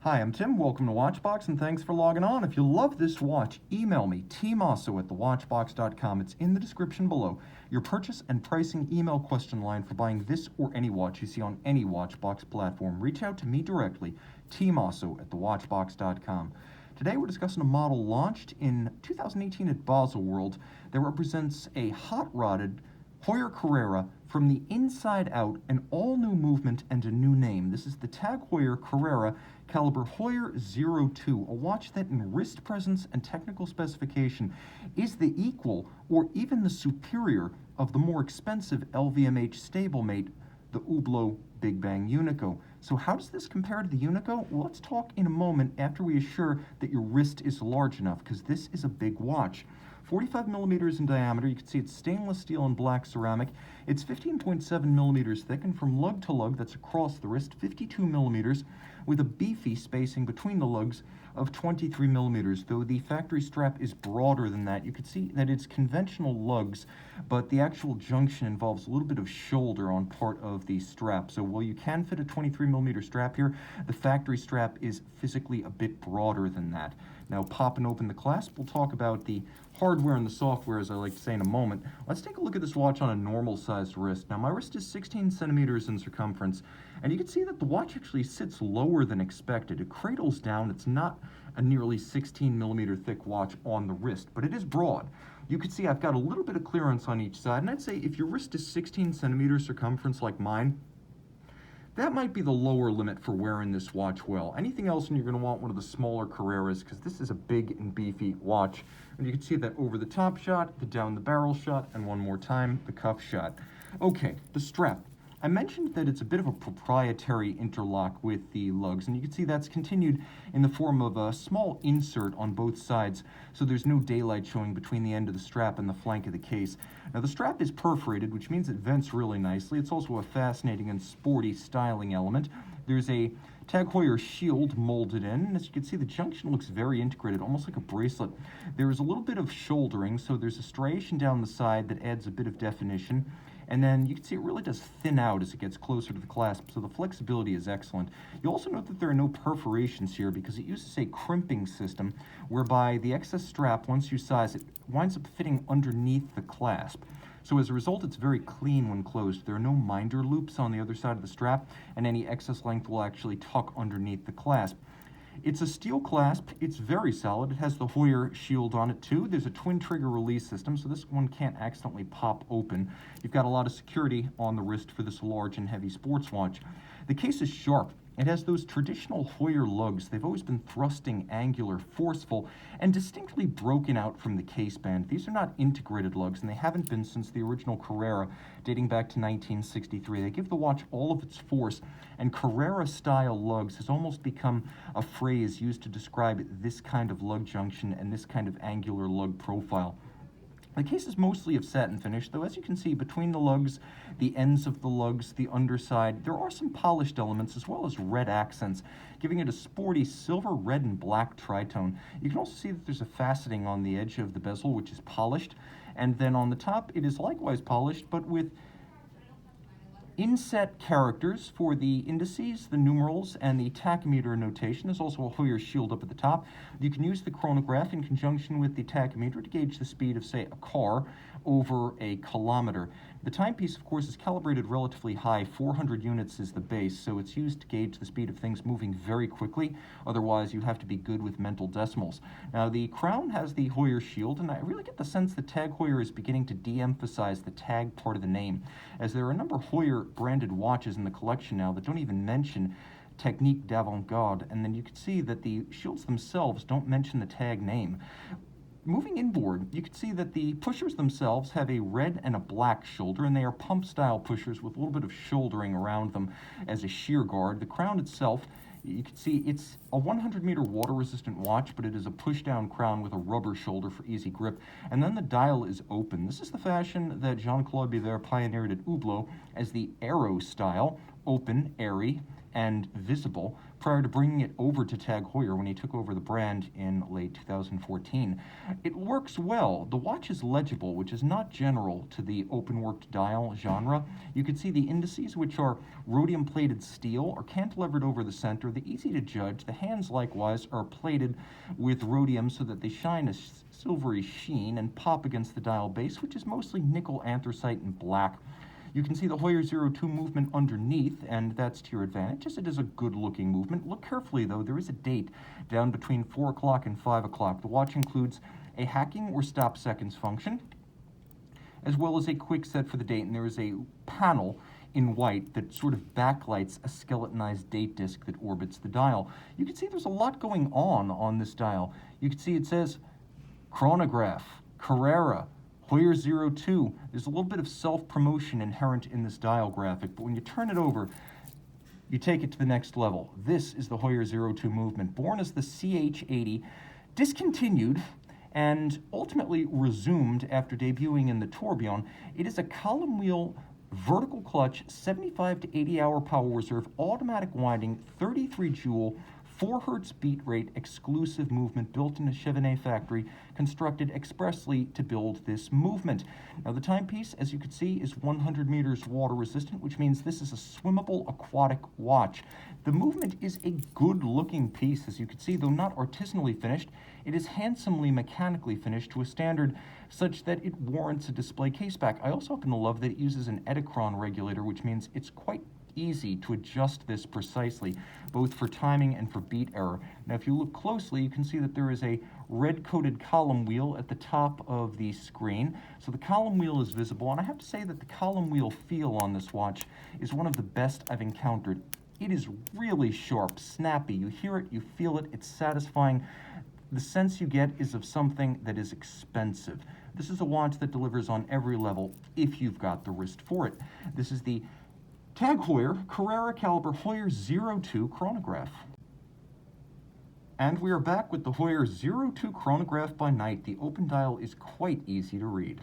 Hi, I'm Tim. Welcome to Watchbox, and thanks for logging on. If you love this watch, email me, tmosso@thewatchbox.com. It's in the description below. Your purchase and pricing email question line for buying this or any watch you see on any Watchbox platform. Reach out to me directly, tmosso@thewatchbox.com. Today we're discussing a model launched in 2018 at Baselworld that represents a hot-rodded Heuer Carrera from the inside out, an all-new movement and a new name. This is the TAG Heuer Carrera Calibre Heuer 02, a watch that in wrist presence and technical specification is the equal or even the superior of the more expensive LVMH stablemate, the Hublot Big Bang Unico. So how does this compare to the Unico? Well, let's talk in a moment after we assure that your wrist is large enough, because this is a big watch. 45 millimeters in diameter. You can see it's stainless steel and black ceramic. It's 15.7 millimeters thick, and from lug to lug, that's across the wrist, 52 millimeters, with a beefy spacing between the lugs of 23 millimeters, though the factory strap is broader than that. You can see that it's conventional lugs, but the actual junction involves a little bit of shoulder on part of the strap. So while you can fit a 23 millimeter strap here, the factory strap is physically a bit broader than that. Now, popping open the clasp, we'll talk about the hardware and the software, as I like to say, in a moment. Let's take a look at this watch on a normal-sized wrist. Now, my wrist is 16 centimeters in circumference, and you can see that the watch actually sits lower than expected. It cradles down. It's not a nearly 16 millimeter thick watch on the wrist, but it is broad. You can see I've got a little bit of clearance on each side, and I'd say if your wrist is 16 centimeters circumference like mine, that might be the lower limit for wearing this watch well. Anything else, and you're going to want one of the smaller Carreras, because this is a big and beefy watch. And you can see that over the top shot, the down the barrel shot, and one more time, the cuff shot. Okay, the strap. I mentioned that it's a bit of a proprietary interlock with the lugs, and you can see that's continued in the form of a small insert on both sides, so there's no daylight showing between the end of the strap and the flank of the case. Now, the strap is perforated, which means it vents really nicely. It's also a fascinating and sporty styling element. There's a TAG Heuer shield molded in, and as you can see, the junction looks very integrated, almost like a bracelet. There is a little bit of shouldering, so there's a striation down the side that adds a bit of definition. And then you can see it really does thin out as it gets closer to the clasp, so the flexibility is excellent. You'll also note that there are no perforations here because it uses a crimping system whereby the excess strap, once you size it, winds up fitting underneath the clasp. So as a result, it's very clean when closed. There are no minder loops on the other side of the strap, and any excess length will actually tuck underneath the clasp. It's a steel clasp. It's very solid. It has the Heuer shield on it too. There's a twin trigger release system, so this one can't accidentally pop open. You've got a lot of security on the wrist for this large and heavy sports watch. The case is sharp. It has those traditional Heuer lugs. They've always been thrusting, angular, forceful, and distinctly broken out from the case band. These are not integrated lugs, and they haven't been since the original Carrera, dating back to 1963. They give the watch all of its force, and Carrera-style lugs has almost become a phrase used to describe this kind of lug junction and this kind of angular lug profile. The case is mostly of satin finish, though as you can see between the lugs, the ends of the lugs, the underside, there are some polished elements as well as red accents, giving it a sporty silver, red, and black tritone. You can also see that there's a faceting on the edge of the bezel, which is polished, and then on the top it is likewise polished, but with inset characters for the indices, the numerals, and the tachymeter notation. There's also a Heuer shield up at the top. You can use the chronograph in conjunction with the tachymeter to gauge the speed of, say, a car over a kilometer. The timepiece, of course, is calibrated relatively high. 400 units is the base, so it's used to gauge the speed of things moving very quickly. Otherwise, you have to be good with mental decimals. Now, the crown has the Heuer shield, and I really get the sense that TAG Heuer is beginning to de-emphasize the tag part of the name, as there are a number of Heuer branded watches in the collection now that don't even mention technique d'avant-garde, and then you can see that the shields themselves don't mention the tag name. Moving inboard, you can see that the pushers themselves have a red and a black shoulder, and they are pump-style pushers with a little bit of shouldering around them as a shear guard. The crown itself, you can see it's a 100-meter water-resistant watch, but it is a push-down crown with a rubber shoulder for easy grip. And then the dial is open. This is the fashion that Jean-Claude Bivert pioneered at Hublot as the Aero style, open, airy, and visible prior to bringing it over to TAG Heuer when he took over the brand in late 2014. It works well. The watch is legible, which is not general to the open-worked dial genre. You can see the indices, which are rhodium-plated steel, are cantilevered over the center. They're easy to judge. The hands, likewise, are plated with rhodium so that they shine a silvery sheen and pop against the dial base, which is mostly nickel, anthracite, and black. You can see the Heuer 02 movement underneath, and that's to your advantage, as it is a good-looking movement. Look carefully, though. There is a date down between 4 o'clock and 5 o'clock. The watch includes a hacking or stop seconds function, as well as a quick set for the date, and there is a panel in white that sort of backlights a skeletonized date disc that orbits the dial. You can see there's a lot going on this dial. You can see it says chronograph, Carrera, Heuer 02. There's a little bit of self-promotion inherent in this dial graphic, but when you turn it over, you take it to the next level. This is the Heuer 02 movement, born as the CH80, discontinued and ultimately resumed after debuting in the tourbillon. It is a column wheel, vertical clutch, 75 to 80 hour power reserve, automatic winding, 33 joule, 4 Hz beat rate, exclusive movement built in a Chevenet factory, constructed expressly to build this movement. Now the timepiece, as you can see, is 100 meters water resistant, which means this is a swimmable aquatic watch. The movement is a good looking piece, as you can see, though not artisanally finished. It is handsomely mechanically finished to a standard such that it warrants a display caseback. I also happen to love that it uses an Edicron regulator, which means it's quite easy to adjust this precisely, both for timing and for beat error. Now, if you look closely, you can see that there is a red-coated column wheel at the top of the screen. So the column wheel is visible, and I have to say that the column wheel feel on this watch is one of the best I've encountered. It is really sharp, snappy. You hear it, you feel it, it's satisfying. The sense you get is of something that is expensive. This is a watch that delivers on every level if you've got the wrist for it. This is the TAG Heuer Carrera Calibre Heuer 02 chronograph. And we are back with the Heuer 02 chronograph by night. The open dial is quite easy to read.